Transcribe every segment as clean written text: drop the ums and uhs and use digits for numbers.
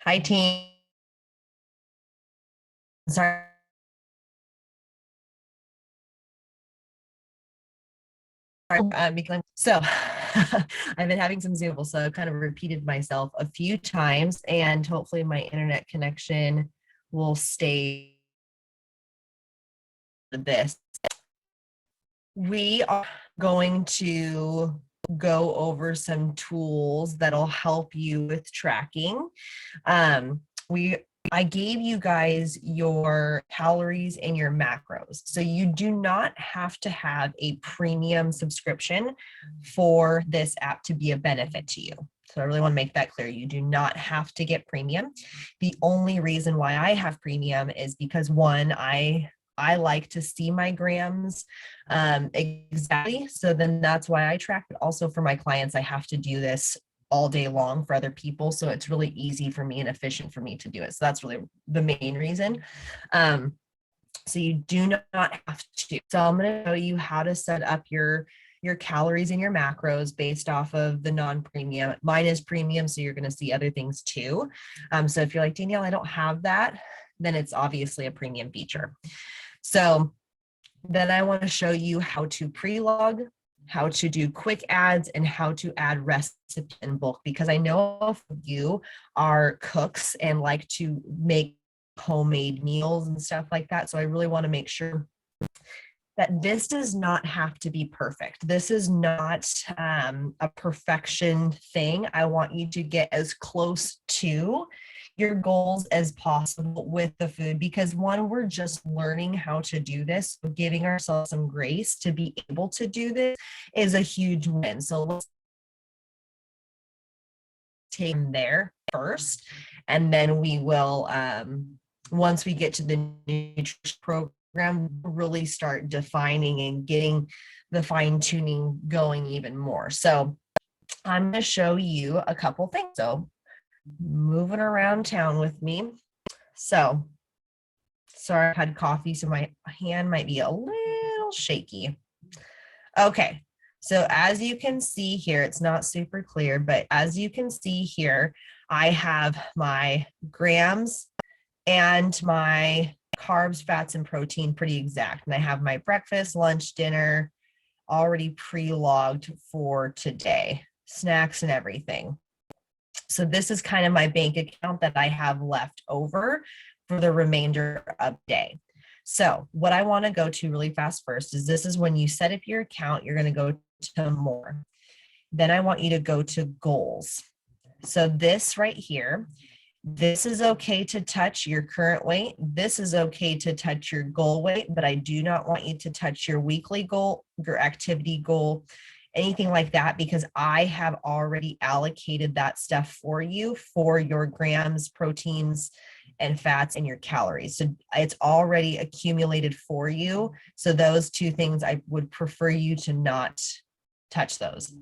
Hi, team. Sorry. So I've been having some Zoom, so I've kind of repeated myself a few times, and hopefully my internet connection will stay this. We are going to go over some tools that'll help you with tracking. Um, we I gave you guys your calories and your macros. So you do not have to have a premium subscription for this app to be a benefit to you. So I really want to make that clear. You do not have to get premium. The only reason why I have premium is because one, I like to see my grams exactly. So then that's why I track, but also for my clients, I have to do this all day long for other people. So it's really easy for me and efficient for me to do it. So that's really the main reason. So you do not have to. So I'm going to show you how to set up your calories and your macros based off of the non-premium. Mine is premium, so you're going to see other things too. So if you're like, Danielle, I don't have that, then it's obviously a premium feature. So then I want to show you how to pre-log, how to do quick adds, and how to add recipes in bulk, because I know you are cooks and like to make homemade meals and stuff like that. So I really want to make sure that this does not have to be perfect. This is not a perfection thing. I want you to get as close to your goals as possible with the food, because one, we're just learning how to do this. So giving ourselves some grace to be able to do this is a huge win. So let's take them there first, and then we will, once we get to the nutrition program, really start defining and getting the fine tuning going even more. So I'm going to show you a couple things. So moving around town with me. So sorry, I had coffee, so my hand might be a little shaky. Okay, so as you can see here, it's not super clear, but as you can see here, I have my grams and my carbs, fats, and protein pretty exact. And I have my breakfast, lunch, dinner already pre-logged for today, snacks and everything. So this is kind of my bank account that I have left over for the remainder of the day. So what I want to go to really fast first is this is when you set up your account, you're going to go to more. Then I want you to go to goals. So this right here, this is okay to touch your current weight. This is okay to touch your goal weight, but I do not want you to touch your weekly goal, your activity goal, anything like that, because I have already allocated that stuff for you for your grams, proteins, and fats and your calories. So it's already accumulated for you. So those two things, I would prefer you to not touch those.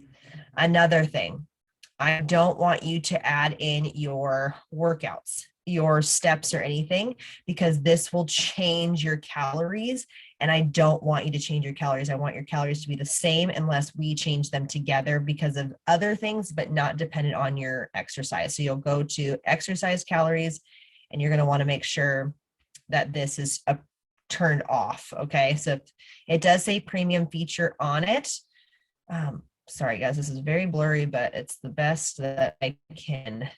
Another thing, I don't want you to add in your workouts, your steps, or anything, because this will change your calories. And I don't want you to change your calories. I want your calories to be the same unless we change them together because of other things, but not dependent on your exercise. So you'll go to exercise calories, and you're going to want to make sure that this is turned off. Okay. So it does say premium feature on it. Sorry guys, this is very blurry, but it's the best that I can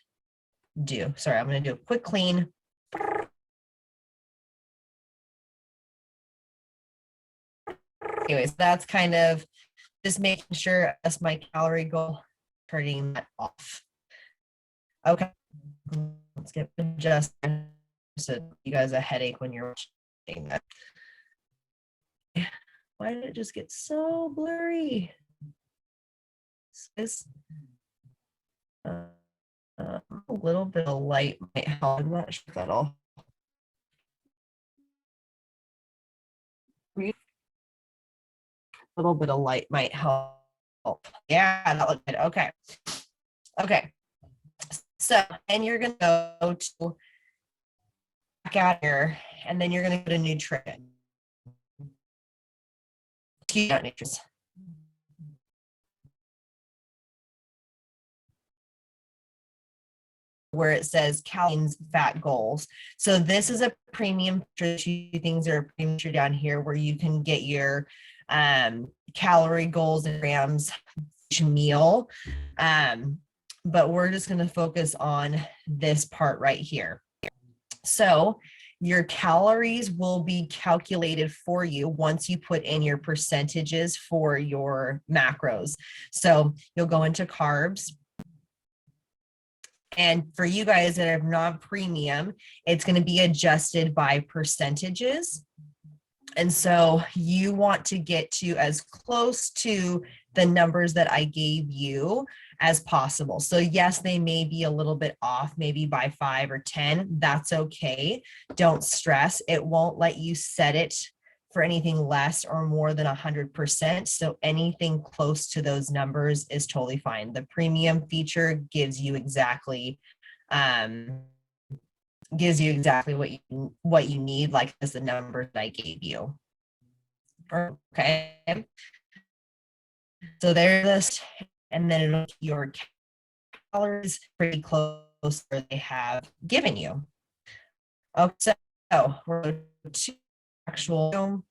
do. Sorry, I'm going to do a quick clean. Anyways, that's kind of just making sure that's my calorie goal, turning that off. Okay, let's get adjusted so you guys a headache when you're watching that. Why did it just get so blurry? This a little bit of light might help. I'm not sure if that'll. A little bit of light might help. Yeah, that looked good. Okay. Okay. So, and you're going to go to back out here, and then you're going to go to nutrition. Nutrition. where it says calories, fat goals. So this is a premium feature. Two things are a premium feature down here where you can get your calorie goals and grams each meal. But we're just going to focus on this part right here. So your calories will be calculated for you once you put in your percentages for your macros. So you'll go into carbs. And for you guys that are not premium, it's going to be adjusted by percentages. And so you want to get to as close to the numbers that I gave you as possible. So yes, they may be a little bit off, maybe by 5 or 10. That's okay. Don't stress. It won't let you set it for anything less or more than 100%. So anything close to those numbers is totally fine. The premium feature gives you exactly what you need, like as the number that I gave you. Okay. So there's this, and then it'll your calories pretty close to where they have given you. Okay, so we're to actual.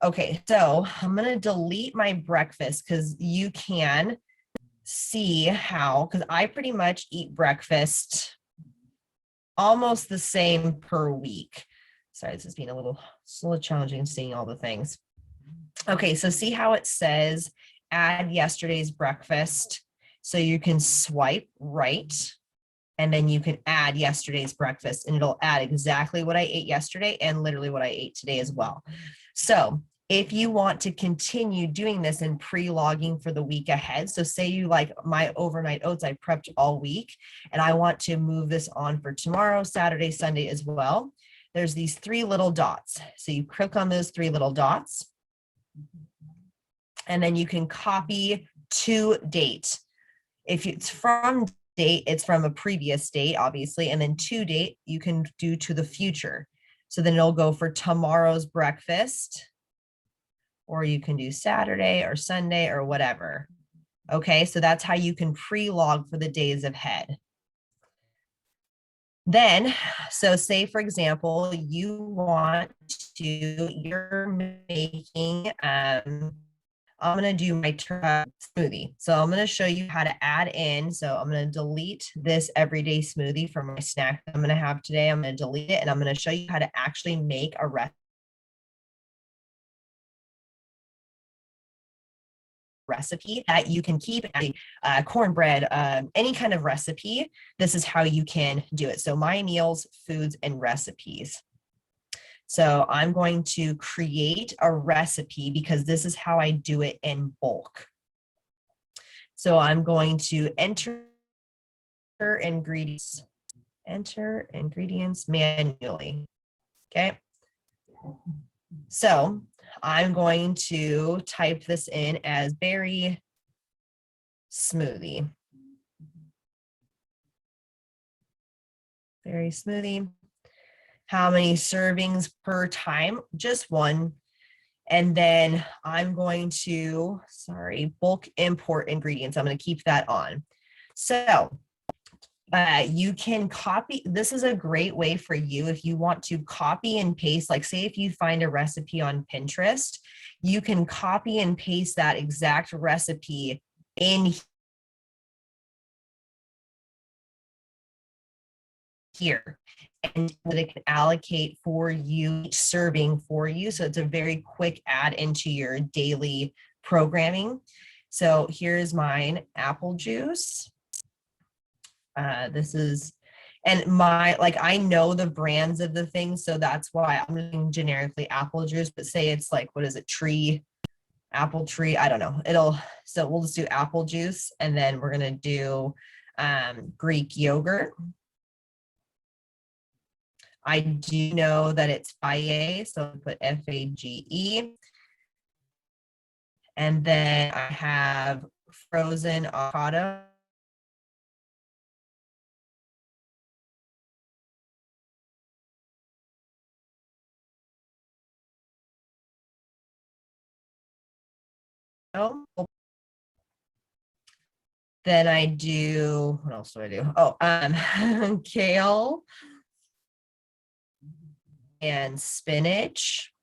Okay, so I'm gonna delete my breakfast because you can see how, because I pretty much eat breakfast almost the same per week. Sorry, this is being a little challenging seeing all the things. Okay, so see how it says add yesterday's breakfast. So you can swipe right and then you can add yesterday's breakfast and it'll add exactly what I ate yesterday and literally what I ate today as well. So if you want to continue doing this and pre-logging for the week ahead, so say you like my overnight oats, I prepped all week and I want to move this on for tomorrow, Saturday, Sunday as well. There's these 3 little dots. So you click on those 3 little dots and then you can copy to date. If it's from date, it's from a previous date, obviously, and then to date, you can do to the future. So then it'll go for tomorrow's breakfast, or you can do Saturday or Sunday or whatever. Okay, so that's how you can pre-log for the days ahead. Then, so say for example, you're making, I'm going to do my smoothie. So I'm going to show you how to add in. So I'm going to delete this everyday smoothie from my snack that I'm going to have today. I'm going to delete it and I'm going to show you how to actually make a recipe that you can keep, cornbread, any kind of recipe. This is how you can do it. So my meals, foods, and recipes. So I'm going to create a recipe because this is how I do it in bulk. So I'm going to enter ingredients manually. Okay. So I'm going to type this in as berry smoothie. Berry smoothie. How many servings per time? Just 1. And then I'm going to, bulk import ingredients. I'm going to keep that on. So you can copy. This is a great way for you if you want to copy and paste, like say if you find a recipe on Pinterest, you can copy and paste that exact recipe in here. And it can allocate for you each serving for you. So it's a very quick add into your daily programming. So here's mine, apple juice. This is, and I know the brands of the things. So that's why I'm using generically apple juice, but say it's like, what is it? Apple tree. I don't know. So we'll just do apple juice. And then we're going to do Greek yogurt. I do know that it's Fage, so I'll put Fage. And then I have frozen avocado. Then I do, what else do I do? Oh, kale and spinach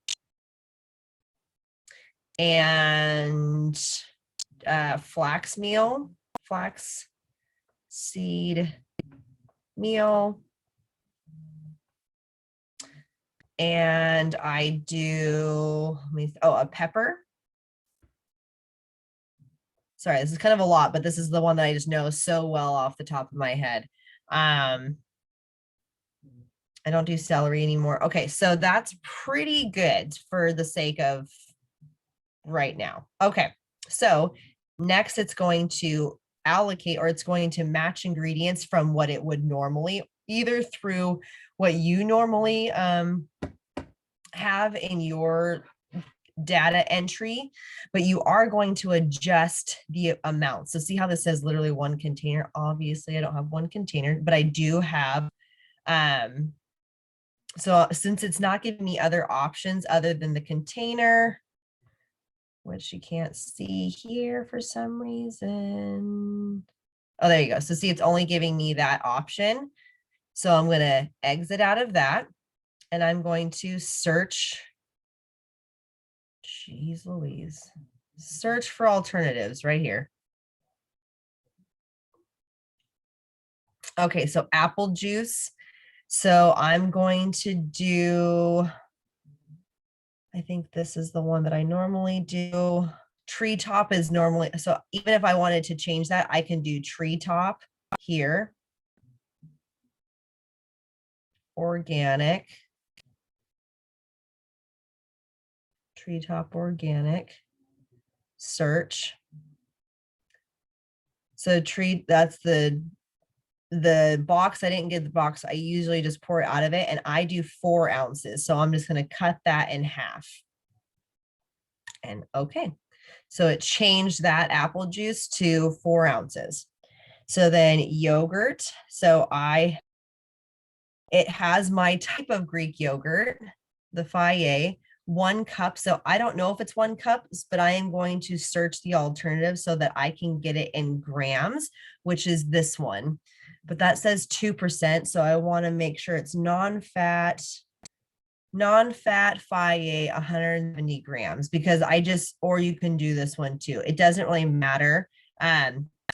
and flax seed meal. And I do, a pepper. Sorry, this is kind of a lot, but this is the one that I just know so well off the top of my head. I don't do celery anymore. Okay, so that's pretty good for the sake of right now. Okay, so next it's going to allocate, or it's going to match ingredients from what it would normally, either through what you normally have in your data entry, but you are going to adjust the amount. So see how this says literally one container? Obviously I don't have one container, but I do have, so since it's not giving me other options other than the container, which you can't see here for some reason. Oh, there you go. So see, it's only giving me that option. So I'm going to exit out of that and I'm going to search. Jeez Louise. Search for alternatives right here. Okay, so apple juice. So I'm going to do, I think this is the one that I normally do. Treetop is normally, so even if I wanted to change that, I can do treetop here. Organic. Treetop organic. Search. So that's the box. I didn't get the box. I usually just pour it out of it and I do 4 ounces. So I'm just going to cut that in half. And okay. So it changed that apple juice to 4 ounces. So then yogurt. So it has my type of Greek yogurt, the Faye, 1 cup. So I don't know if it's 1 cup, but I am going to search the alternative so that I can get it in grams, which is this one. But that says 2%. So I want to make sure it's non-fat Faye 170 grams, because or you can do this one too. It doesn't really matter.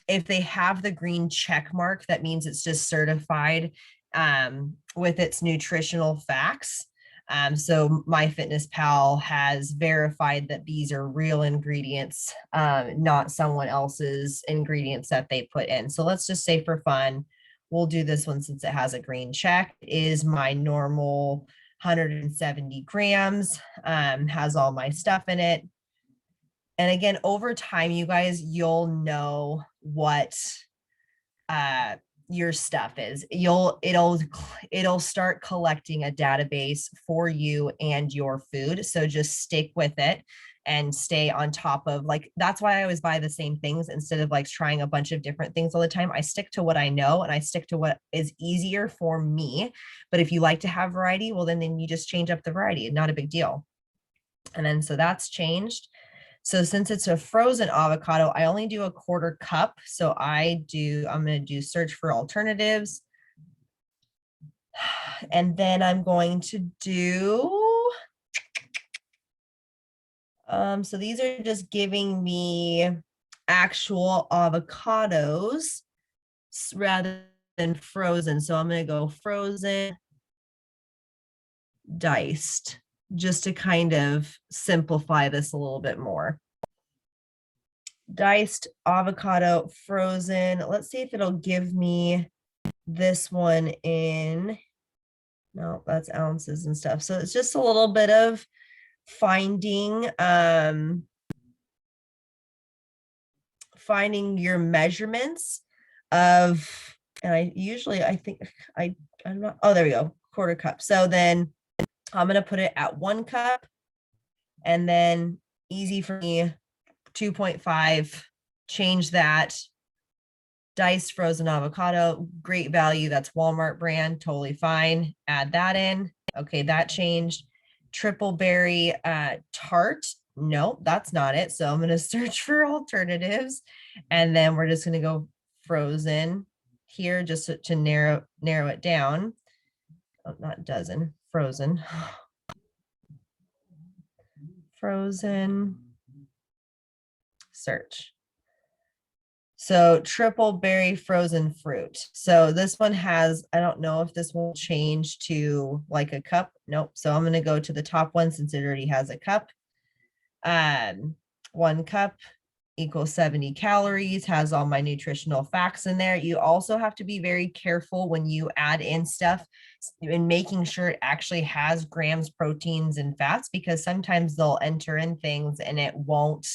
If they have the green check mark, that means it's just certified with its nutritional facts. So MyFitnessPal has verified that these are real ingredients, not someone else's ingredients that they put in. So let's just say for fun, we'll do this one since it has a green check. It is my normal 170 grams, has all my stuff in it. And again, over time, you guys, you'll know what your stuff is. It'll start collecting a database for you and your food. So just stick with it and stay on top of, like, that's why I always buy the same things instead of like trying a bunch of different things all the time. I stick to what I know and I stick to what is easier for me. But if you like to have variety, well, then you just change up the variety. Not a big deal. And then, so that's changed. So since it's a frozen avocado, I only do 1/4 cup. So I'm going to do search for alternatives. And then I'm going to do, so these are just giving me actual avocados rather than frozen. So I'm going to go frozen, diced, just to kind of simplify this a little bit more. Diced avocado, frozen. Let's see if it'll give me this one in, no, that's ounces and stuff. So it's just a little bit of finding your measurements of, and I think I'm not, oh, there we go, 1/4 cup. So then I'm going to put it at 1 cup, and then easy for me, 2.5, change that. Diced frozen avocado, great value. That's Walmart brand, totally fine. Add that in. Okay, that changed. Triple berry tart. No, that's not it. So I'm going to search for alternatives, and then we're just going to go frozen here just to narrow it down. Oh, not dozen, frozen. Frozen search. So triple berry frozen fruit. So this one has, I don't know if this will change to like a cup. Nope. So I'm going to go to the top one since it already has a cup. 1 cup equals 70 calories, has all my nutritional facts in there. You also have to be very careful when you add in stuff and making sure it actually has grams, proteins, and fats, because sometimes they'll enter in things and it won't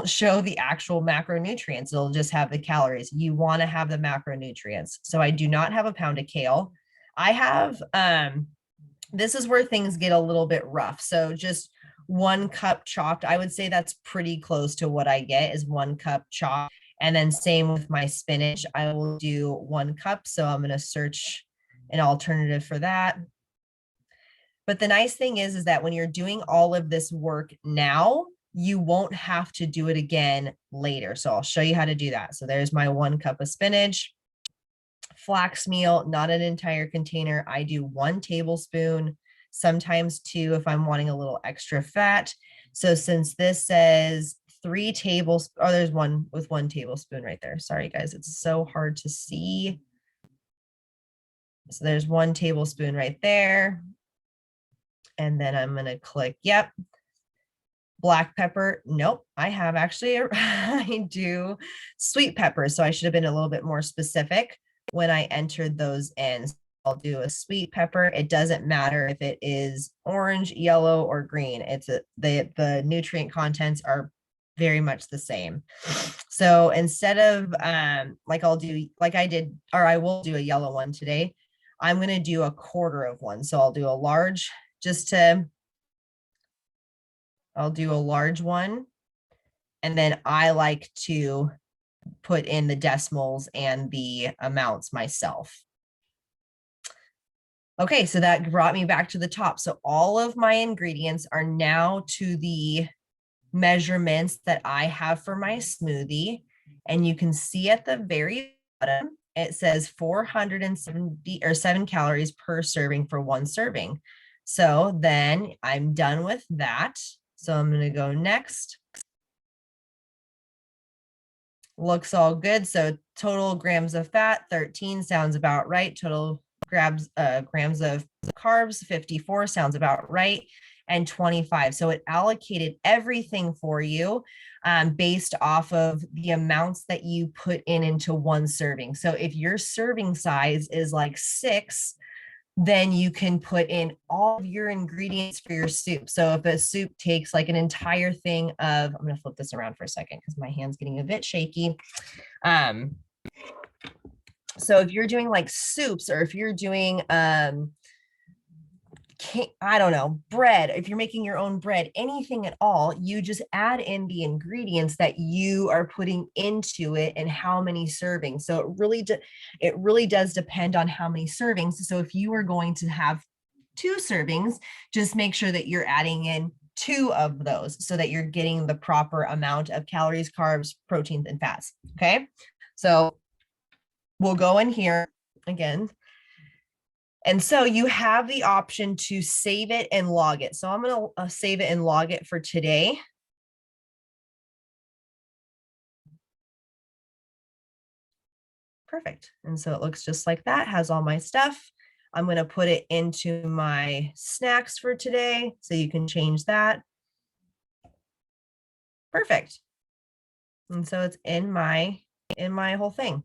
show the actual macronutrients. It'll just have the calories. You want to have the macronutrients. So I do not have a pound of kale. I have, this is where things get a little bit rough. So just 1 cup chopped. I would say that's pretty close to what I get is 1 cup chopped. And then same with my spinach. I will do 1 cup. So I'm going to search an alternative for that. But the nice thing is that when you're doing all of this work now, you won't have to do it again later. So I'll show you how to do that. So there's my 1 cup of spinach, flax meal, not an entire container. I do 1 tablespoon, sometimes 2 if I'm wanting a little extra fat. So since this says 3 tablespoons, oh, there's one with 1 tablespoon right there. Sorry guys, it's so hard to see. So there's 1 tablespoon right there. And then I'm going to click, yep. Black pepper, nope. I have actually, I do sweet pepper. So I should have been a little bit more specific when I entered those in. I'll do a sweet pepper. It doesn't matter if it is orange, yellow, or green. It's the nutrient contents are very much the same. So instead of like I'll do like I did, or I will do a yellow one today, I'm going to do a quarter of one. So I'll do a large I'll do a large one. And then I like to put in the decimals and the amounts myself. Okay, so that brought me back to the top. So all of my ingredients are now to the measurements that I have for my smoothie. And you can see at the very bottom, it says 470 or 7 calories per serving for 1 serving. So then I'm done with that. So I'm going to go next. Looks all good. So total grams of fat, 13 sounds about right. Total grams of carbs, 54 sounds about right. And 25. So it allocated everything for you based off of the amounts that you put into 1 serving. So if your serving size is like 6, then you can put in all of your ingredients for your soup. So if a soup takes like an entire thing of, I'm going to flip this around for a second because my hand's getting a bit shaky. So if you're doing like soups, or if you're doing, I don't know, bread, if you're making your own bread, anything at all, you just add in the ingredients that you are putting into it and how many servings. So it really does depend on how many servings. So if you are going to have 2 servings, just make sure that you're adding in 2 of those so that you're getting the proper amount of calories, carbs, proteins, and fats. Okay. So we'll go in here again. And so you have the option to save it and log it. So I'm going to save it and log it for today. Perfect. And so it looks just like that, has all my stuff. I'm going to put it into my snacks for today. So you can change that. Perfect. And so it's in my whole thing.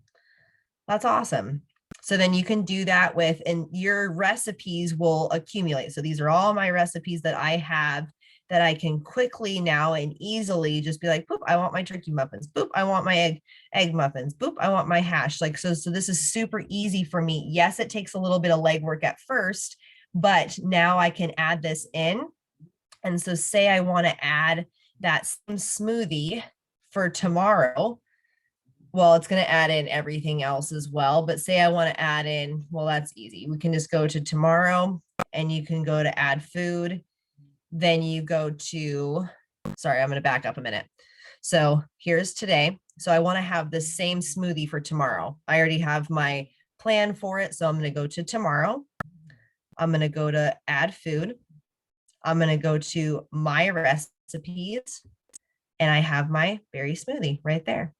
That's awesome. So then you can do that with, and your recipes will accumulate. So these are all my recipes that I have that I can quickly now and easily just be like, boop, I want my turkey muffins. Boop, I want my egg muffins. Boop, I want my hash. Like, so this is super easy for me. Yes, it takes a little bit of legwork at first, but now I can add this in. And so say I want to add that same smoothie for tomorrow. Well, it's going to add in everything else as well. But say I want to add in, well, that's easy. We can just go to tomorrow and you can go to add food. Then you go to, sorry, I'm going to back up a minute. So here's today. So I want to have the same smoothie for tomorrow. I already have my plan for it. So I'm going to go to tomorrow. I'm going to go to add food. I'm going to go to my recipes, and I have my berry smoothie right there.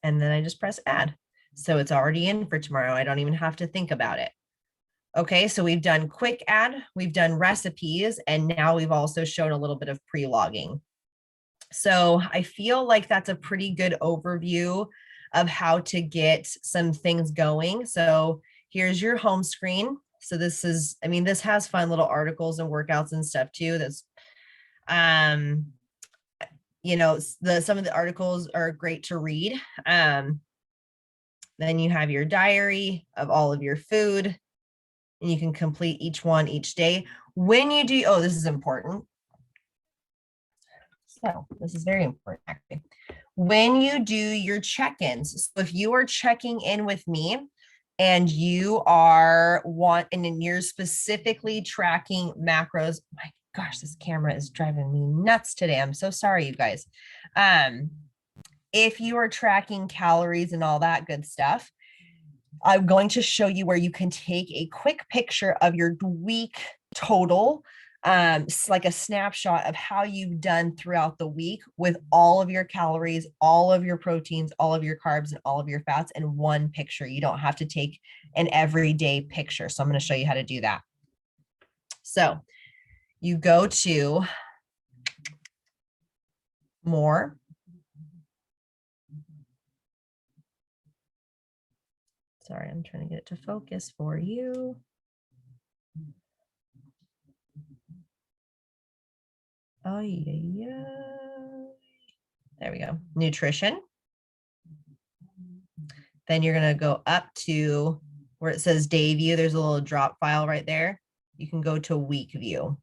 And then I just press add. So it's already in for tomorrow. I don't even have to think about it. Okay, so we've done quick add, we've done recipes, and now we've also shown a little bit of pre-logging. So I feel like that's a pretty good overview of how to get some things going. So here's your home screen. So this is, I mean, this has fun little articles and workouts and stuff too. That's, you know, some of the articles are great to read. Then you have your diary of all of your food, and you can complete each one each day. When you do, oh, this is important. So this is very important, actually. When you do your check-ins, so if you are checking in with me and you are and you're specifically tracking macros, my gosh, this camera is driving me nuts today. I'm so sorry, you guys. If you are tracking calories and all that good stuff, I'm going to show you where you can take a quick picture of your week total, like a snapshot of how you've done throughout the week with all of your calories, all of your proteins, all of your carbs, and all of your fats in one picture. You don't have to take an everyday picture. So I'm going to show you how to do that. So you go to more. Sorry, I'm trying to get it to focus for you. Oh, yeah. There we go. Nutrition. Then you're going to go up to where it says day view. There's a little drop file right there. You can go to week view.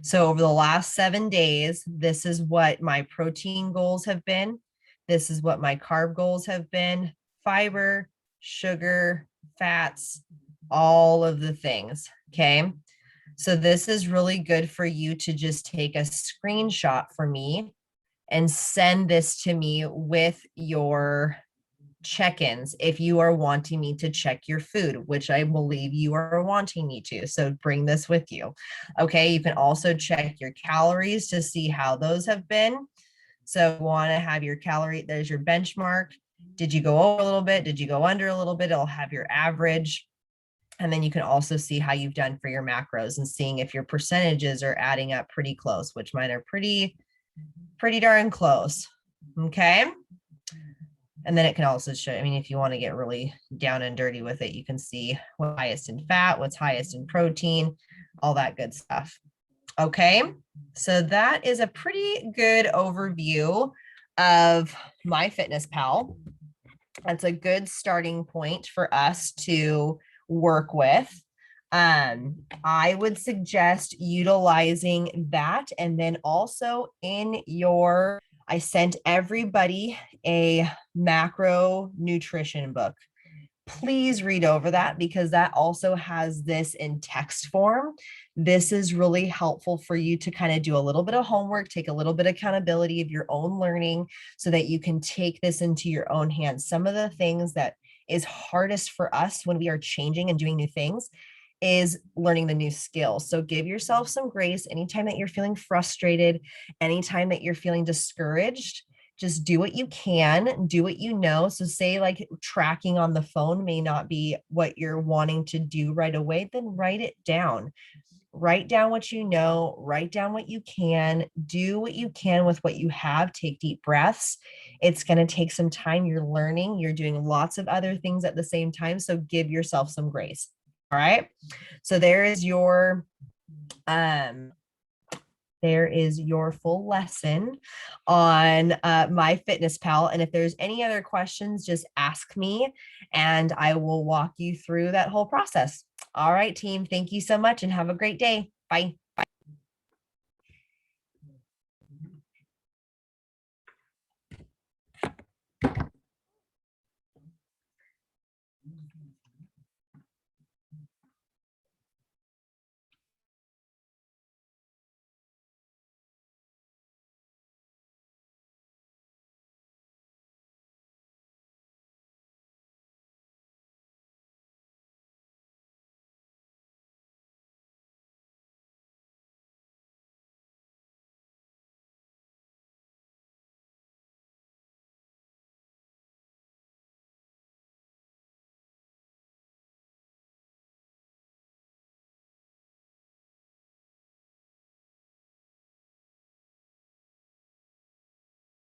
So over the last 7 days, this is what my protein goals have been. This is what my carb goals have been. Fiber, sugar, fats, all of the things. Okay. So this is really good for you to just take a screenshot for me and send this to me with your check-ins if you are wanting me to check your food, which I believe you are wanting me to. So bring this with you. Okay, you can also check your calories to see how those have been. So you want to have your calorie, there's your benchmark. Did you go over a little bit? Did you go under a little bit? It'll have your average. And then you can also see how you've done for your macros and seeing if your percentages are adding up pretty close, which mine are pretty darn close. Okay. And then it can also show, I mean, if you want to get really down and dirty with it, you can see what's highest in fat, what's highest in protein, all that good stuff. Okay. So that is a pretty good overview of MyFitnessPal. That's a good starting point for us to work with. I would suggest utilizing that. And then also I sent everybody a macro nutrition book. Please read over that because that also has this in text form. This is really helpful for you to kind of do a little bit of homework, take a little bit of accountability of your own learning so that you can take this into your own hands. Some of the things that is hardest for us when we are changing and doing new things is learning the new skills. So give yourself some grace anytime that you're feeling frustrated, anytime that you're feeling discouraged. Just do what you can, do what you know. So say like tracking on the phone may not be what you're wanting to do right away, then write it down. Write down what you know, write down what you can, do what you can with what you have, take deep breaths. It's going to take some time. You're learning, you're doing lots of other things at the same time. So give yourself some grace. All right. So there is your full lesson on MyFitnessPal. And if there's any other questions, just ask me and I will walk you through that whole process. All right, team. Thank you so much and have a great day. Bye.